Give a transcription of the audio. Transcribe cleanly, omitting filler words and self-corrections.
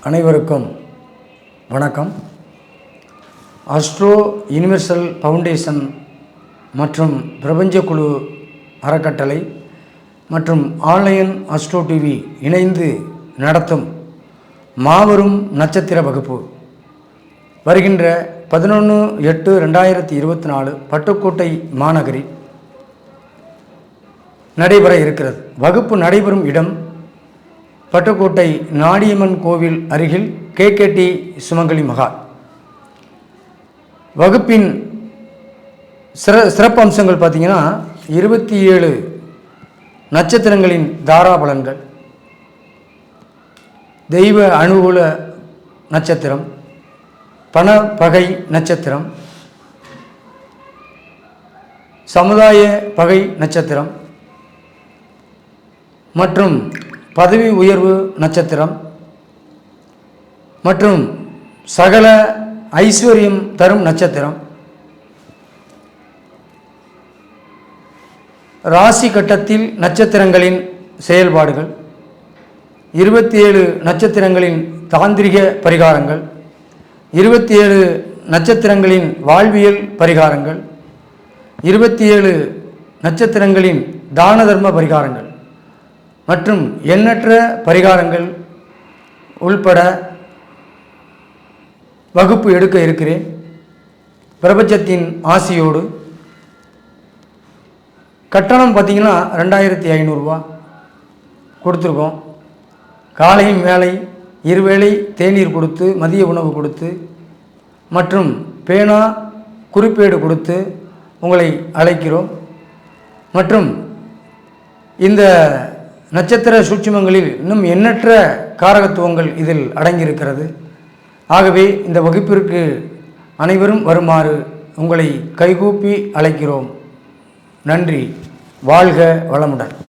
அனைவருக்கும் வணக்கம். Astro universal foundation மற்றும் பிரபஞ்ச குழு அறக்கட்டளை மற்றும் ஆன்லைன் அஸ்ட்ரோ டிவி இணைந்து நடத்தும் மாபெரும் நட்சத்திர வகுப்பு வருகின்ற 11/8/2024 பட்டுக்கோட்டை மாநகரில் நடைபெற இருக்கிறது. வகுப்பு நடைபெறும் இடம் பட்டுக்கோட்டை நாடியம்மன் கோவில் அருகில் KKT சுமங்கலி மகால். வகுப்பின் சிறப்பு அம்சங்கள் பார்த்திங்கன்னா 27 நட்சத்திரங்களின் தாராபலன்கள், தெய்வ அனுகூல நட்சத்திரம், பணப்பகை நட்சத்திரம், சமுதாய பகை நட்சத்திரம் மற்றும் பதவி உயர்வு நட்சத்திரம் மற்றும் சகல ஐஸ்வர்யம் தரும் நட்சத்திரம், ராசி கட்டத்தில் நட்சத்திரங்களின் செயல்பாடுகள், 27 நட்சத்திரங்களின் தாந்திரிக பரிகாரங்கள், 27 நட்சத்திரங்களின் வாழ்வியல் பரிகாரங்கள், 27 நட்சத்திரங்களின் தான தர்ம பரிகாரங்கள் மற்றும் எண்ணற்ற பரிகாரங்கள் உள்பட வகுப்பு எடுக்க இருக்கிறேன். பிரபஞ்சத்தின் ஆசியோடு. கட்டணம் பார்த்திங்கன்னா 2500 ரூபா கொடுத்துருக்கோம். காலையும் வேலை இருவேளை தேநீர் கொடுத்து, மதிய உணவு கொடுத்து மற்றும் பேனா குறிப்பேடு கொடுத்து உங்களை அழைக்கிறோம். மற்றும் இந்த நட்சத்திர சூட்சுமங்களில் இன்னும் எண்ணற்ற காரகத்துவங்கள் இதில் அடங்கியிருக்கிறது. ஆகவே இந்த வகுப்பிற்கு அனைவரும் வருமாறு உங்களை கைகூப்பி அழைக்கிறோம். நன்றி. வாழ்க வளமுடன்.